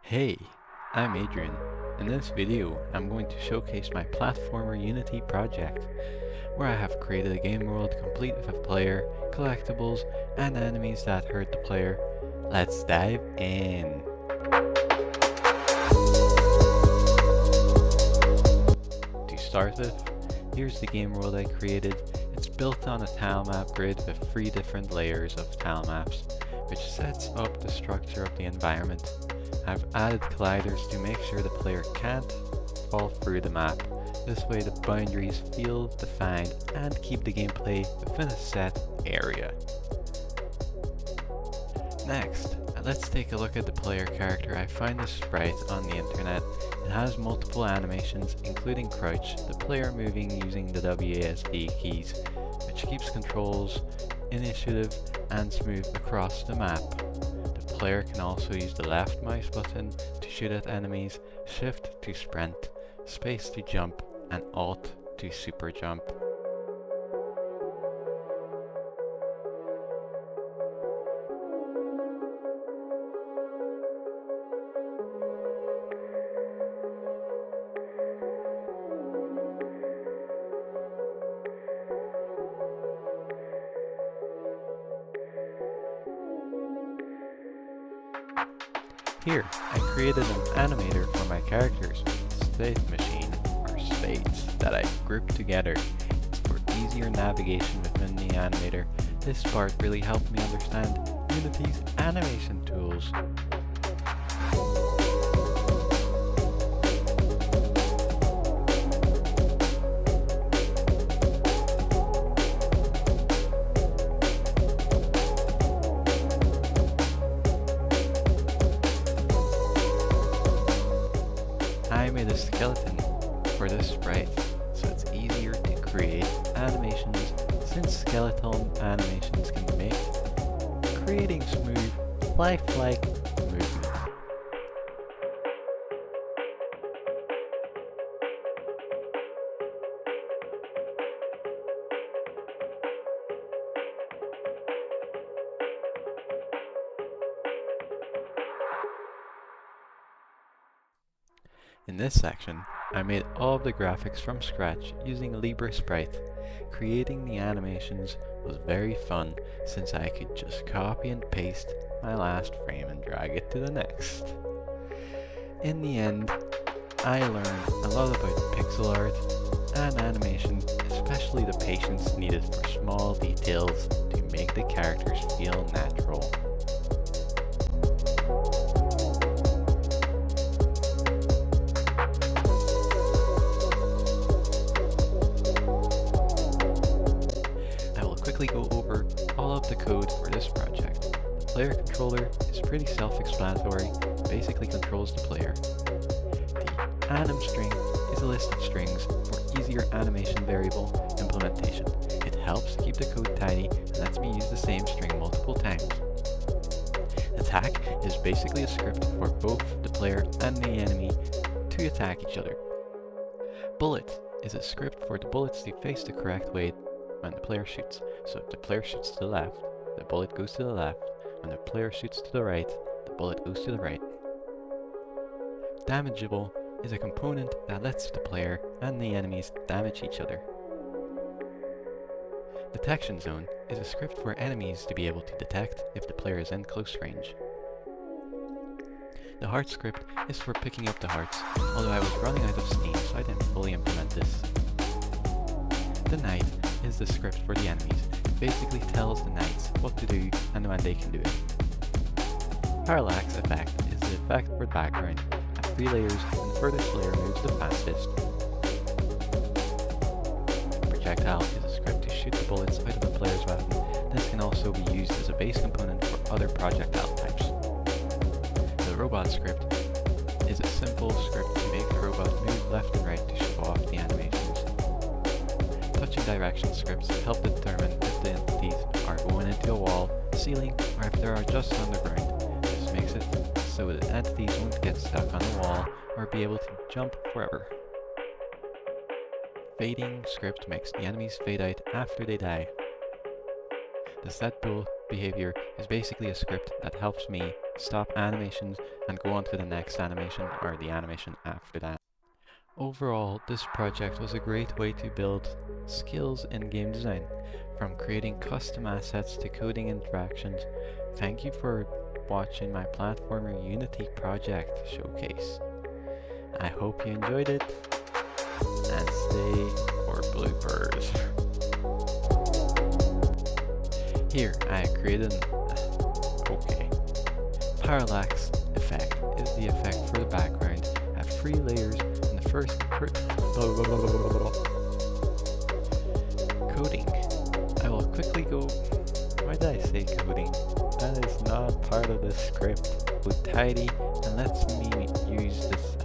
Hey, I'm Adrian. In this video, I'm going to showcase my Platformer Unity project, where I have created a game world complete with a player, collectibles, and enemies that hurt the player. Let's dive in. To start with, here's the game world I created. It's built on a tile map grid with 3 different layers of tile maps, which sets up the structure of the environment. I've added colliders to make sure the player can't fall through the map. This way the boundaries feel defined and keep the gameplay within a set area. Next, let's take a look at the player character. I found this sprite on the internet. It has multiple animations, including crouch, the player moving using the WASD keys, which keeps controls, initiative, and smooth across the map. The player can also use the left mouse button to shoot at enemies, shift to sprint, space to jump, and alt to super jump. Here, I created an animator for my characters with state machine, or states, that I grouped together. It's for easier navigation within the animator. This part really helped me understand Unity's animation tools. I made a skeleton for this sprite, so it's easier to create animations since skeletal animations can make creating smooth, lifelike movement. In this section, I made all of the graphics from scratch using LibreSprite. Creating the animations was very fun since I could just copy and paste my last frame and drag it to the next. In the end, I learned a lot about pixel art and animation, especially the patience needed for small details to make the characters feel natural. Go over all of the code for this project. The player controller is pretty self-explanatory, basically controls the player. The anim string is a list of strings for easier animation variable implementation. It helps keep the code tidy and lets me use the same string multiple times. Attack is basically a script for both the player and the enemy to attack each other. Bullet is a script for the bullets to face the correct way when the player shoots. So if the player shoots to the left, the bullet goes to the left. When the player shoots to the right, the bullet goes to the right. Damageable is a component that lets the player and the enemies damage each other. Detection zone is a script for enemies to be able to detect if the player is in close range. The heart script is for picking up the hearts, although I was running out of steam so I didn't fully implement this. The knight is the script for the enemies. It basically tells the knights what to do and when they can do it. Parallax effect is the effect for the background at 3 layers and the furthest layer moves the fastest. Projectile is a script to shoot the bullets out of the player's weapon. This can also be used as a base component for other projectile types. The robot script is a simple script to make the robot move left and right to show off the animations. Touching direction scripts help determine if the entities are going into a wall, ceiling, or if they are just on the ground. This makes it so that entities won't get stuck on the wall or be able to jump forever. Fading script makes the enemies fade out after they die. The set tool behavior is basically a script that helps me stop animations and go on to the next animation or the animation after that. Overall, this project was a great way to build skills in game design, from creating custom assets to coding interactions. Thank you for watching my Platformer Unity project showcase. I hope you enjoyed it, and stay for bloopers. Here, I created parallax effect is the effect for the background at 3 layers in the first coding. I will quickly go. Why did I say coding? That is not part of the script. Go tidy and let's me use this